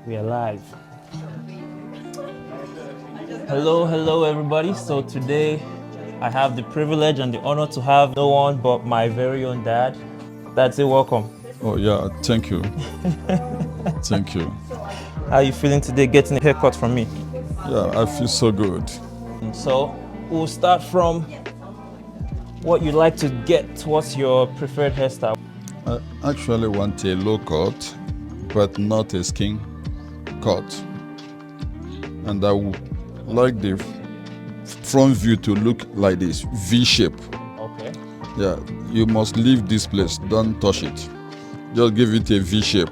We are live. Hello, everybody. So today I have the privilege and the honor to have no one but my very own dad. Dad, say welcome. Oh yeah, thank you. Thank you. How are you feeling today getting a haircut from me? Yeah, I feel so good. So we'll start from what you like to get. What's your preferred hairstyle? I actually want a low cut, but not a skin cut. And I would like the front view to look like this, V shape. Okay. Yeah, you must leave this place, don't touch it. Just give it a V shape.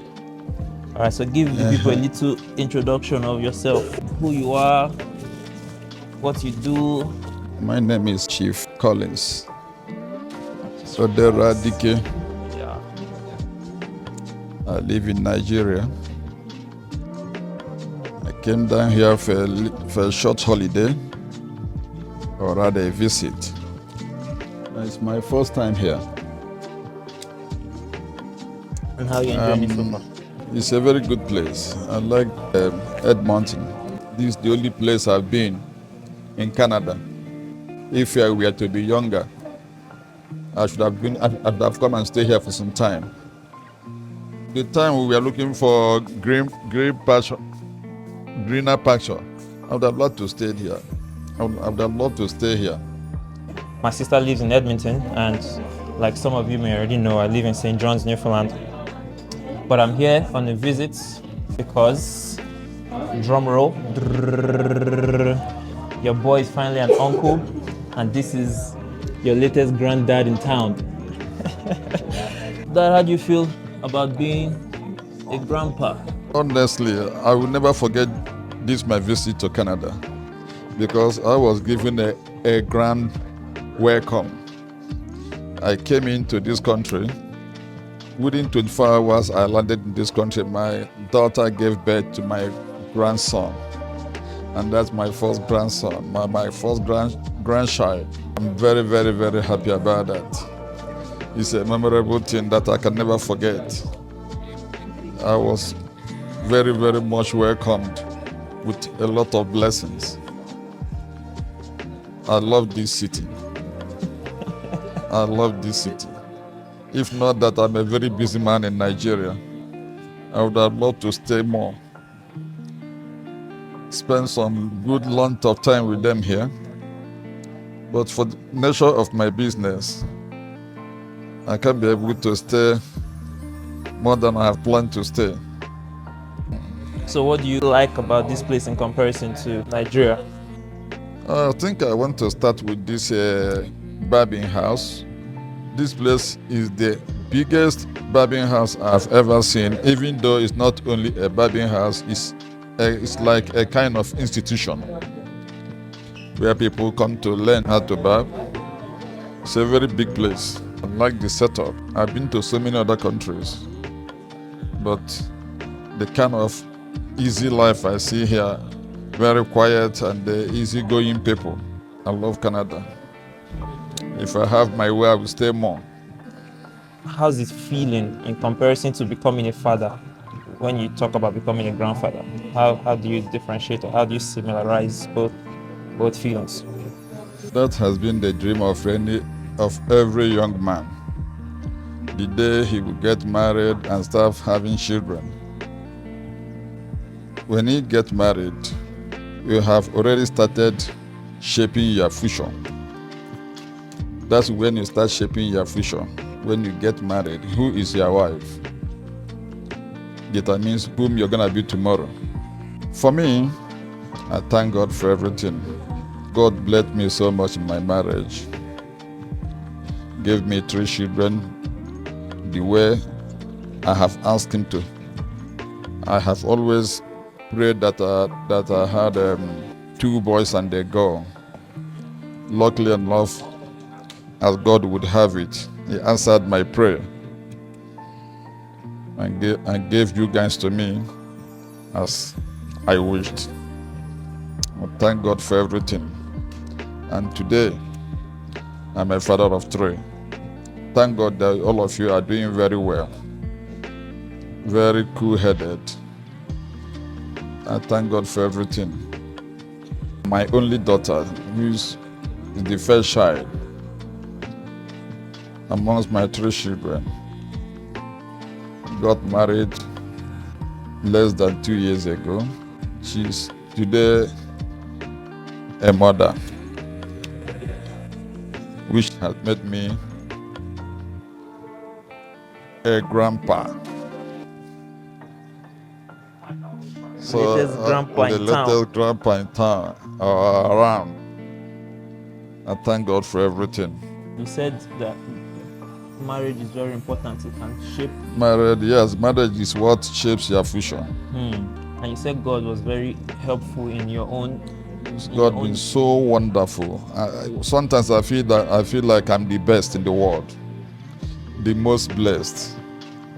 All right, so give the people a little introduction of yourself, who you are, what you do. My name is Chief Collins Oderadike. Yeah. I live in Nigeria. I came down here for a short holiday, or rather a visit. It's my first time here. And how are you enjoying it so far? It's a very good place. I like Edmonton. This is the only place I've been in Canada. If I were to be younger, I should have come and stay here for some time. The time we were looking for greener pasture, I would have loved to stay here. I would have loved to stay here. My sister lives in Edmonton, and like some of you may already know, I live in St. John's, Newfoundland. But I'm here on a visit because, drum roll, your boy is finally an uncle, and this is your latest granddad in town. Dad, how do you feel about being a grandpa? Honestly, I will never forget this my visit to Canada, because I was given a grand welcome. I came into this country. Within 24 hours, I landed in this country. My daughter gave birth to my grandson, and that's my first grandson, my first grandchild. I'm very, very, very happy about that. It's a memorable thing that I can never forget. I was very, very much welcomed with a lot of blessings. I love this city. I love this city. If not that I'm a very busy man in Nigeria, I would have loved to stay more. Spend some good length of time with them here. But for the nature of my business, I can't be able to stay more than I have planned to stay. So what do you like about this place in comparison to Nigeria? I think I want to start with this barbing house. This place is the biggest barbing house I've ever seen, even though it's not only a barbing house, it's like a kind of institution where people come to learn how to barb. It's a very big place. I like the setup. I've been to so many other countries, but the kind of easy life I see here, very quiet and easygoing people. I love Canada. If I have my way, I will stay more. How's it feeling in comparison to becoming a father? When you talk about becoming a grandfather, how do you differentiate, or how do you similarize both feelings? That has been the dream of every young man. The day he will get married and start having children. When you get married, you have already started shaping your future. That's when you start shaping your future. When you get married, who is your wife determines whom you're gonna be tomorrow. For me, I thank God for everything. God blessed me so much in my marriage. Gave me 3 children the way I have asked Him to. I have always prayed that I had 2 boys and a girl. Luckily enough, as God would have it, He answered my prayer and gave you guys to me as I wished. I thank God for everything. And today, I'm a father of 3. Thank God that all of you are doing very well, very cool-headed, I thank God for everything. My only daughter, who is the first child amongst my 3 children, got married less than 2 years ago. She's today a mother, which has made me a grandpa. Latest grandpa the in town. latest grandpa in town or around. I thank God for everything. You said that marriage is very important. It can shape. Marriage is what shapes your future. And you said God was very helpful in your own. God been so wonderful. Sometimes I feel like I'm the best in the world, the most blessed.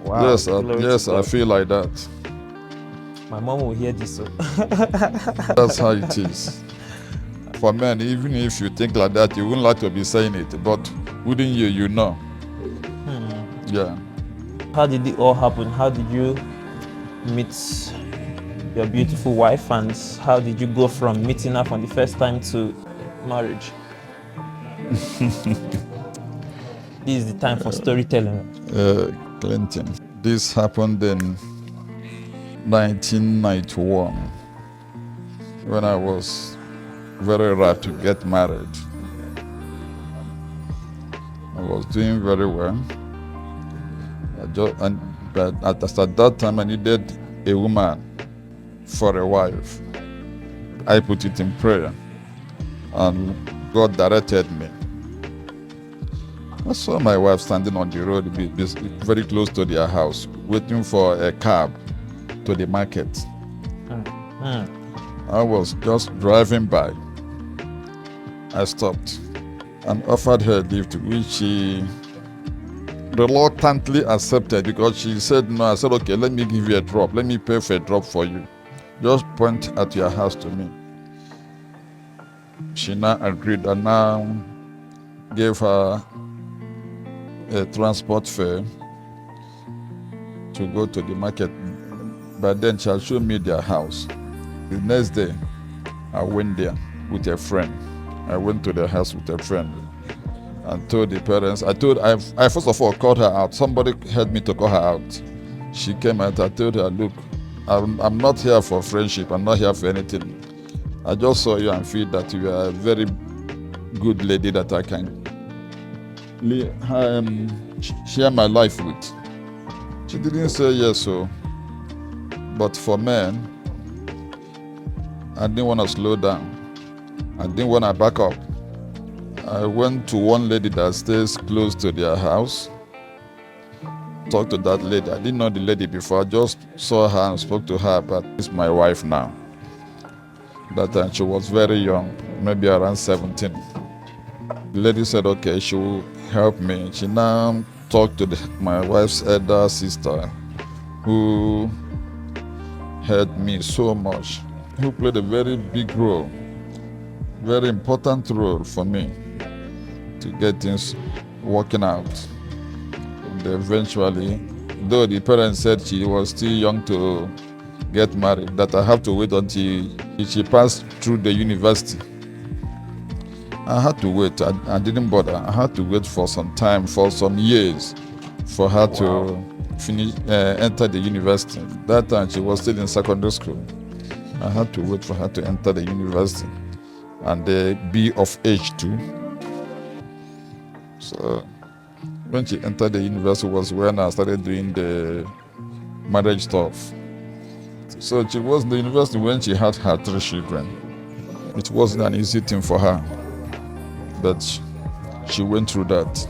Wow. Yes, I feel like that. My mom will hear this. So. That's how it is. For men, even if you think like that, you wouldn't like to be saying it, but within you, you know. Yeah. How did it all happen? How did you meet your beautiful wife, and how did you go from meeting her for the first time to marriage? This is the time for storytelling. Clinton. This happened in 1991 when I was very ripe to get married. I was doing very well. But at that time I needed a woman for a wife. I put it in prayer and God directed me. I saw my wife standing on the road very close to their house, waiting for a cab to the market. I was just driving by. I stopped and offered her a lift, which she reluctantly accepted because she said no. I said, okay, let me give you a drop. Let me pay for a drop for you. Just point at your house to me. She now agreed and now gave her a transport fare to go to the market. But then she showed me their house. The next day, I went there with a friend. I went to their house with a friend and told the parents. I first of all called her out. Somebody helped me to call her out. She came out. I told her, look, I'm not here for friendship. I'm not here for anything. I just saw you and feel that you are a very good lady that I can share my life with. She didn't say yes, so. But for men, I didn't want to slow down. I didn't want to back up. I went to one lady that stays close to their house. Talked to that lady. I didn't know the lady before. I just saw her and spoke to her, but it's my wife now. That time she was very young, maybe around 17. The lady said, okay, she will help me. She now talked to my wife's elder sister, who helped me so much, who played a very big role, very important role for me to get things working out. And eventually, though the parents said she was still young to get married, that I have to wait until she passed through the university. I had to wait. I didn't bother. I had to wait for some time, for some years, for her to finish, enter the university. That time she was still in secondary school. I had to wait for her to enter the university and be of age too. So when she entered the university was when I started doing the marriage stuff. So she was in the university when she had her 3 children. It wasn't an easy thing for her, but she went through that.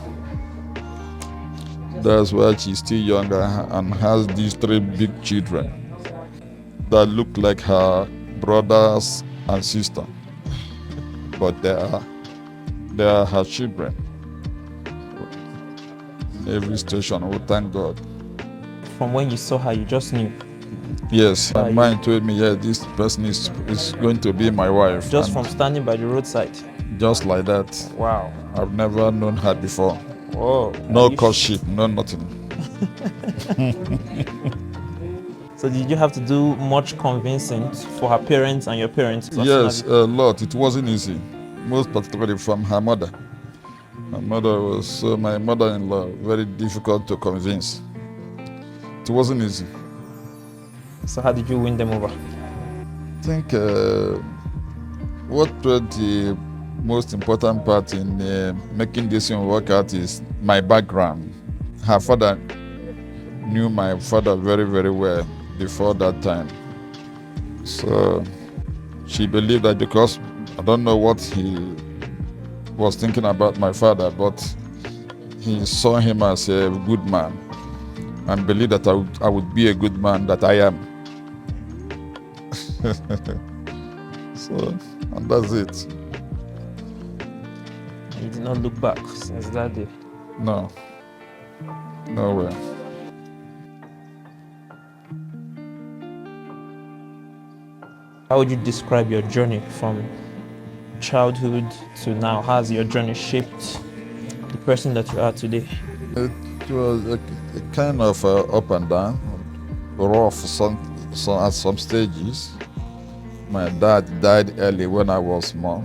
That's why she's still young and has these 3 big children that look like her brothers and sister, but they are her children. In every station, we thank God. From when you saw her, you just knew. Yes, my mind told me, yeah, this person is going to be my wife. Just from standing by the roadside. Just like that. Wow. I've never known her before. Whoa. No courtship, no nothing. So did you have to do much convincing for her parents and your parents? Yes, a lot. It wasn't easy, most particularly from her mother. My mother-in-law, very difficult to convince. It wasn't easy. So how did you win them over? I think what played the most important part in making this thing work out is my background. Her father knew my father very, very well before that time. So she believed that because I don't know what he was thinking about my father, but he saw him as a good man and believed that I would be a good man that I am. So, and that's it. You did not look back since that day. No, nowhere. How would you describe your journey from childhood to now? How has your journey shaped the person that you are today? It was a kind of up and down, rough at some stages. My dad died early when I was small.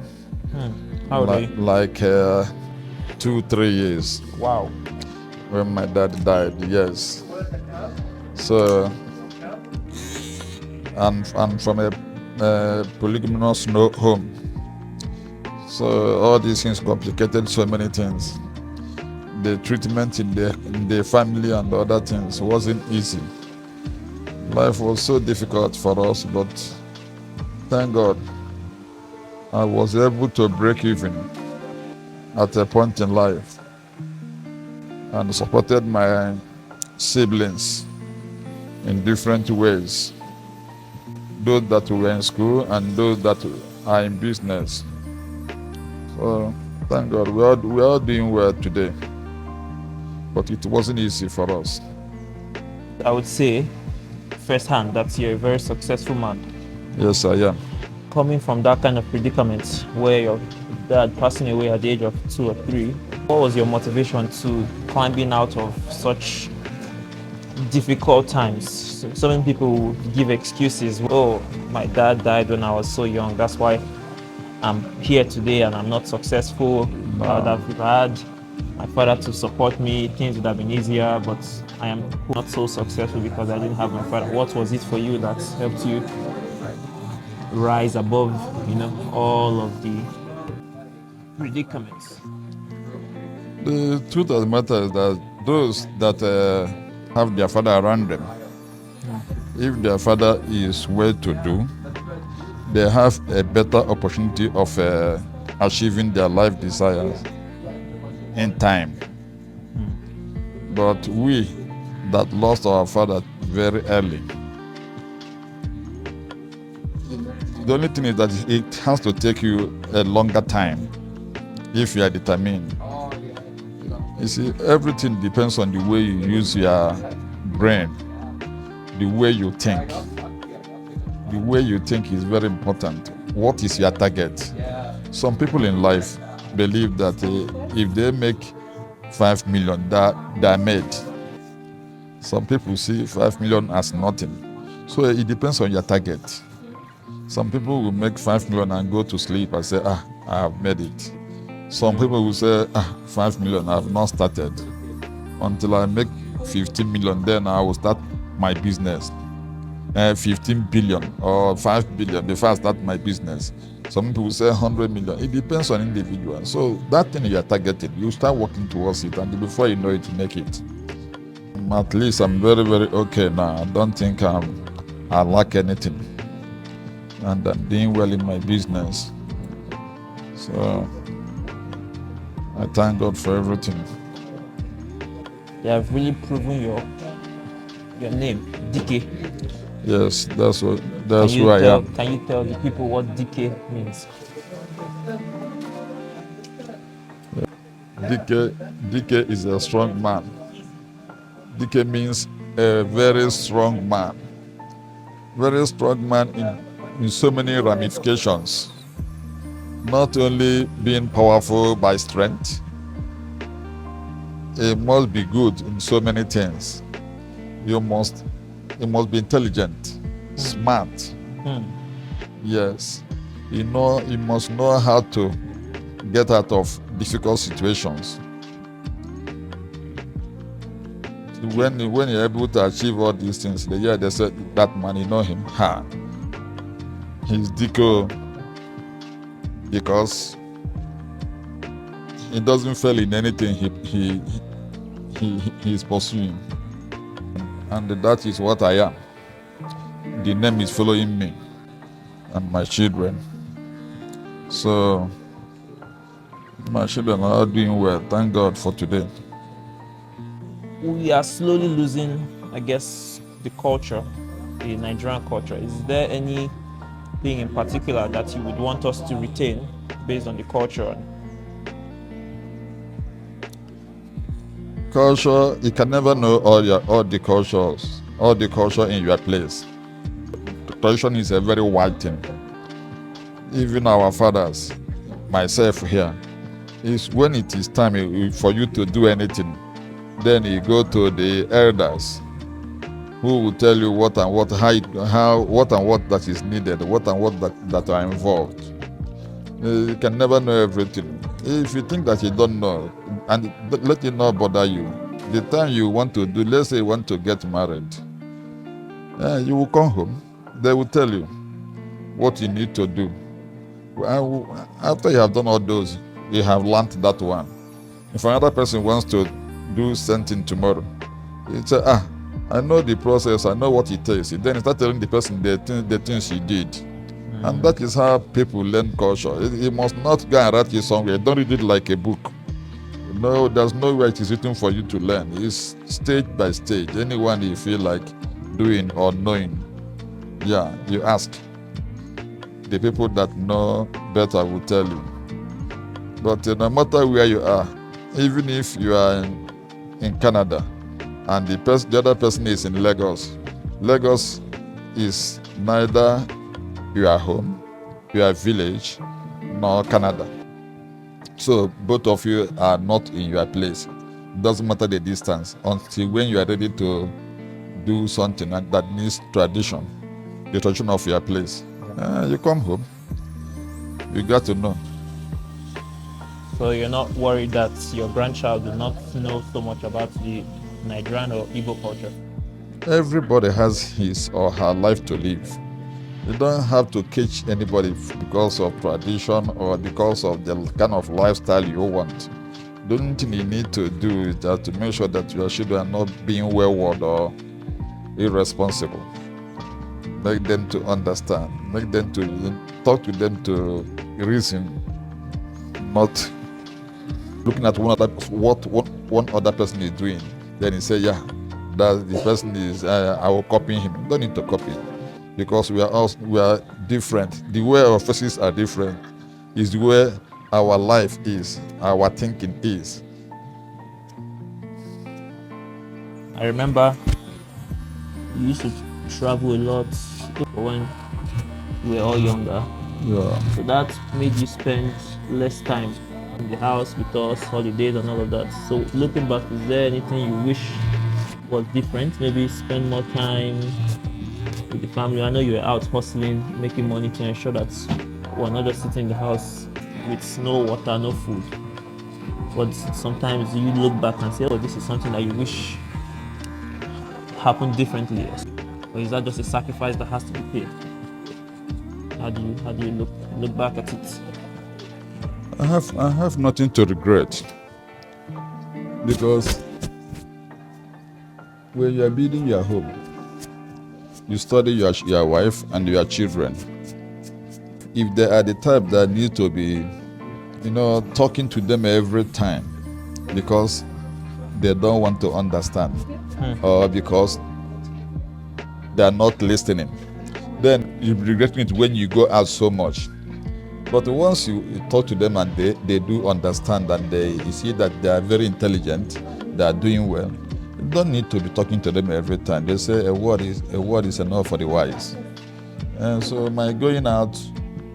How old are you? Like 2-3 years. Wow. When my dad died, yes. So, I'm from a polygamous home. So all these things complicated so many things. The treatment in the family and other things wasn't easy. Life was so difficult for us, but thank God I was able to break even at a point in life and supported my siblings in different ways. Those that were in school and those that are in business. So thank God we are all doing well today. But it wasn't easy for us. I would say firsthand that you're a very successful man. Yes, I am. Coming from that kind of predicament where your dad passing away at the age of 2 or 3, what was your motivation to climbing out of such difficult times? So many people give excuses. Oh, my dad died when I was so young. That's why I'm here today and I'm not successful. I would have had my father to support me. Things would have been easier, but I am not so successful because I didn't have my father. What was it for you that helped you rise above, all of the predicaments? The truth of the matter is that those that have their father around them, if their father is well-to-do, they have a better opportunity of achieving their life desires in time. But we that lost our father very early, the only thing is that it has to take you a longer time if you are determined. You see, everything depends on the way you use your brain, the way you think. The way you think is very important. What is your target? Some people in life believe that if they make 5 million, they're made. Some people see 5 million as nothing. So it depends on your target. Some people will make 5 million and go to sleep and say, I have made it. Some people will say, 5 million, I have not started. Until I make 15 million, then I will start my business. 15 billion or 5 billion before I start my business. Some people will say 100 million. It depends on individual. So that thing you are targeting, you start working towards it, and before you know it, you make it. At least I'm very, very okay now. I don't think I lack anything. And I'm doing well in my business. So I thank God for everything. You have really proven your name, DK. Yes, that's who I am. Can you tell the people what DK means? DK is a strong man. DK means a very strong man. Very strong man in so many ramifications. Not only being powerful by strength, it must be good in so many things. You must he must be intelligent, smart. Hmm. Yes, he must know how to get out of difficult situations. When you're able to achieve all these things, they said that man, you know him, he's Dico, because he doesn't fail in anything he's pursuing, and that is what I am. The name is following me and my children. So my children are doing well. Thank God for today. We are slowly losing, I guess, the culture, the Nigerian culture. Is there anything in particular that you would want us to retain based on the culture? Culture, you can never know all the culture in your place. The tradition is a very wide thing. Even our fathers, myself here, is when it is time for you to do anything, then you go to the elders, who will tell you what and what, what and what that is needed, what and what that are involved. You can never know everything. If you think that you don't know, and let it not bother you, the time you want to do, let's say you want to get married, you will come home, they will tell you what you need to do. After you have done all those, you have learned that one. If another person wants to do something tomorrow, you say, I know the process, I know what it takes. Then you start telling the person the things you did. And that is how people learn culture. You must not go and write it somewhere. Don't read it like a book. No, there's no way it is written for you to learn. It's stage by stage. Anyone you feel like doing or knowing, you ask. The people that know better will tell you. But no matter where you are, even if you are in Canada and the other person is in Lagos, Lagos is neither your home, your village, nor Canada. So both of you are not in your place. Doesn't matter the distance until when you are ready to do something that needs tradition, the tradition of your place. You come home, you got to know. So you're not worried that your grandchild will not know so much about the Nigerian or Igbo culture? Everybody has his or her life to live. You don't have to catch anybody because of tradition or because of the kind of lifestyle you want. The only thing you need to do is just to make sure that your children are not being wayward or irresponsible. Make them to understand. Make them to talk to them to reason, not looking at what one other person is doing. Then you say, that the person is, I will copy him. You don't need to copy, because we are different. The way our faces are different is the way our life is, our thinking is. I remember we used to travel a lot when we were all younger. So that made you spend less time in the house with us, holidays and all of that. So looking back, is there anything you wish was different? Maybe spend more time with the family. I know you were out hustling, making money to ensure that we're not just sitting in the house with no water, no food. But sometimes you look back and say, this is something that you wish happened differently. Or is that just a sacrifice that has to be paid? How do you look back at it? I have nothing to regret, because when you are building your home, you study your wife and your children. If they are the type that need to be, talking to them every time because they don't want to understand, or because they are not listening, then you regret it when you go out so much. But once you talk to them and they do understand, and you see that they are very intelligent, they are doing well, you don't need to be talking to them every time. They say a word is enough for the wise. And so my going out,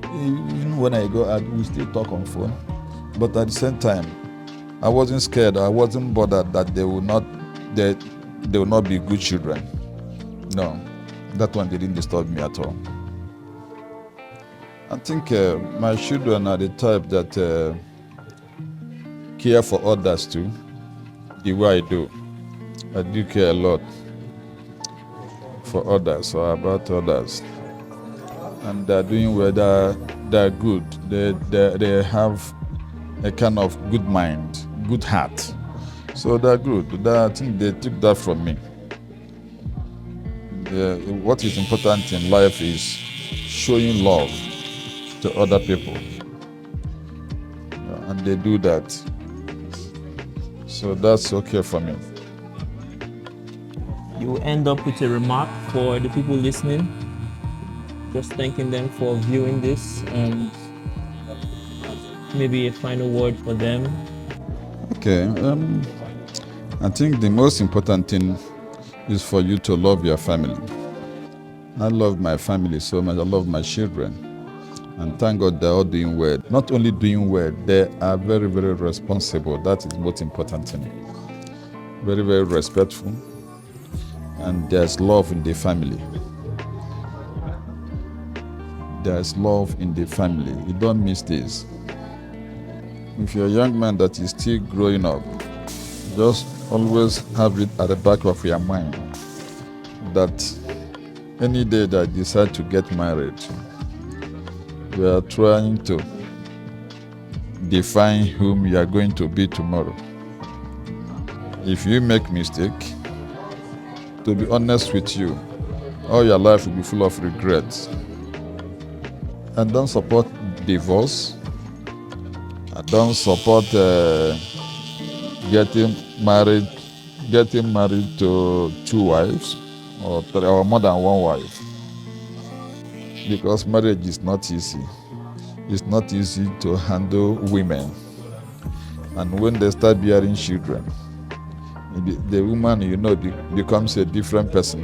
even when I go out, we still talk on phone. But at the same time, I wasn't scared. I wasn't bothered that they will not be good children. No, that one didn't disturb me at all. I think my children are the type that care for others too, the way I do. I do care a lot for others or about others. And they're doing well, they're good. They have a kind of good mind, good heart. So they're good. I think they took that from me. What is important in life is showing love to other people. And they do that. So that's okay for me. You end up with a remark for the people listening, just thanking them for viewing this, and maybe a final word for them. Okay. I think the most important thing is for you to love your family. I love my family so much. I love my children. And thank God they're all doing well. Not only doing well, they are very, very responsible. That is the most important thing. Very, very respectful. And there's love in the family. There's love in the family. You don't miss this. If you're a young man that is still growing up, just always have it at the back of your mind that any day that you decide to get married, we are trying to define whom you are going to be tomorrow. If you make mistake, to be honest with you, all your life will be full of regrets. And don't support divorce. And don't support getting married to two wives or more than one wife. Because marriage is not easy. It's not easy to handle women. And when they start bearing children, the woman, becomes a different person.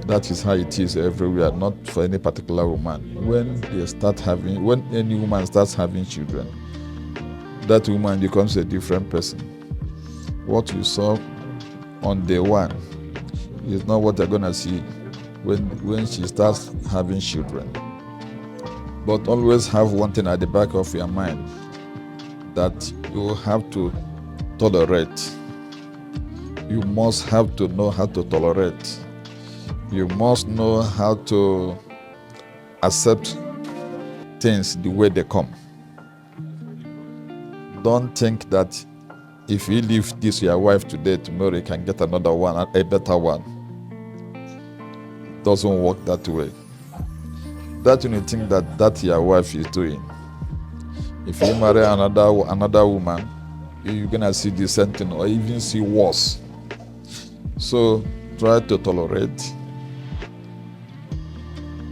That is how it is everywhere, not for any particular woman. When any woman starts having children, that woman becomes a different person. What you saw on day one is not what you're gonna see when she starts having children. But always have one thing at the back of your mind, that you have to tolerate. You must have to know how to tolerate. You must know how to accept things the way they come. Don't think that if you leave this your wife today, tomorrow you can get another one, a better one. It doesn't work that way. That you think that your wife is doing. If you marry another woman, you're gonna see the same thing or even see worse. So try to tolerate.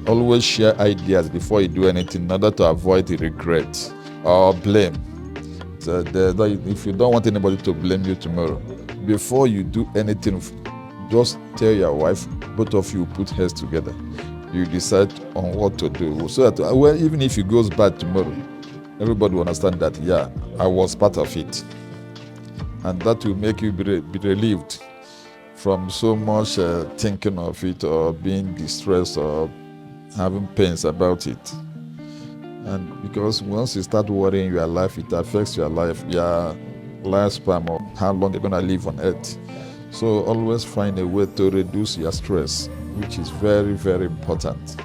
Always share ideas before you do anything in order to avoid regret or blame. So if you don't want anybody to blame you tomorrow, before you do anything, just tell your wife, both of you put heads together. You decide on what to do. So that even if it goes bad tomorrow, everybody will understand that, yeah, I was part of it. And that will make you be relieved from so much thinking of it or being distressed or having pains about it. And because once you start worrying your life, it affects your life, your lifespan, or how long you're going to live on earth. So always find a way to reduce your stress, which is very, very important.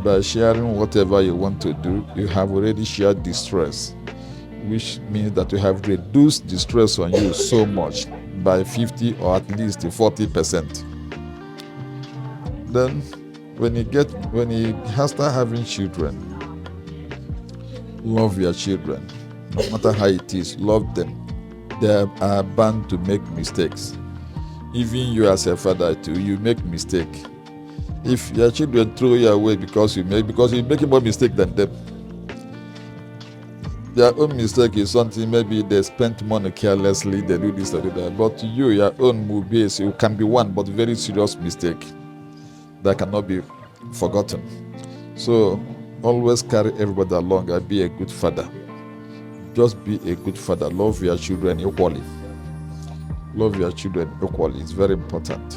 By sharing whatever you want to do, you have already shared the stress, which means that you have reduced the stress on you so much by 50 or at least 40%. Then when you start having children, love your children. No matter how it is, love them. They are bound to make mistakes. Even you as a father too, you make mistake. If your children throw you away because you're making more mistake than them, their own mistake is something, maybe they spent money carelessly, they do this or that. But your own movies, you can be one, but very serious mistake that cannot be forgotten. So always carry everybody along and be a good father. Just be a good father. Love your children equally. Love your children equally. It's very important.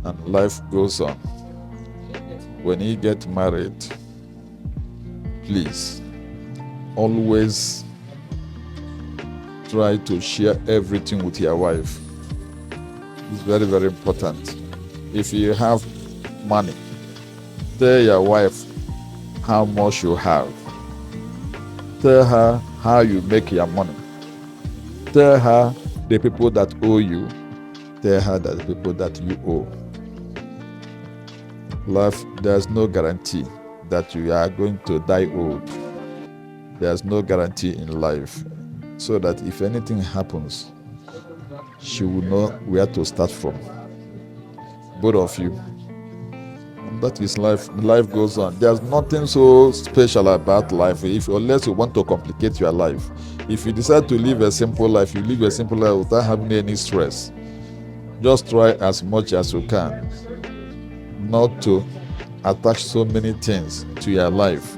and life goes on. When you get married, please always try to share everything with your wife. It's very, very important. If you have money, tell your wife how much you have. Tell her how you make your money. Tell her the people that owe you. Tell her that the people that you owe. Life, there's no guarantee that you are going to die old. There's no guarantee in life. So that if anything happens, she will know where to start from. Both of you. And that is life. Life goes on. There's nothing so special about life unless you want to complicate your life. If you decide to live a simple life, you live a simple life without having any stress. Just try as much as you can not to attach so many things to your life.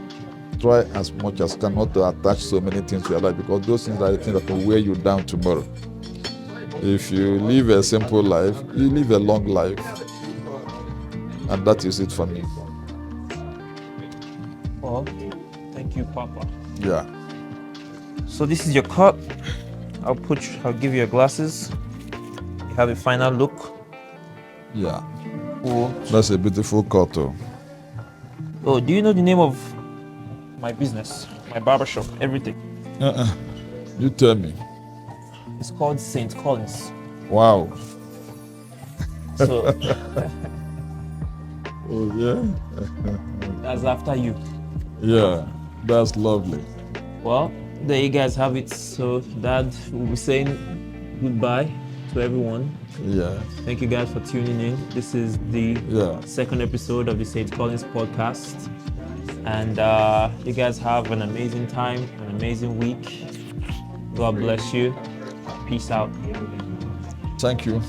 Try as much as you can not to attach so many things to your life, because those things are the things that will weigh you down tomorrow. If you live a simple life, you live a long life. And that is it for me. Well, thank you, Papa. Yeah. So this is your cup. I'll give you your glasses. You have a final look. Yeah. Oh, That's a beautiful cut. oh, do you know the name of my business? My barbershop, everything. You tell me. It's called St. Collins. Wow. So Oh, yeah? that's after you. Yeah. That's lovely. Well, there you guys have it. So Dad will be saying goodbye to everyone. Yeah. Thank you guys for tuning in. This is the second episode of the St. Collins podcast. And you guys have an amazing time, an amazing week. God bless you. Peace out. Thank you.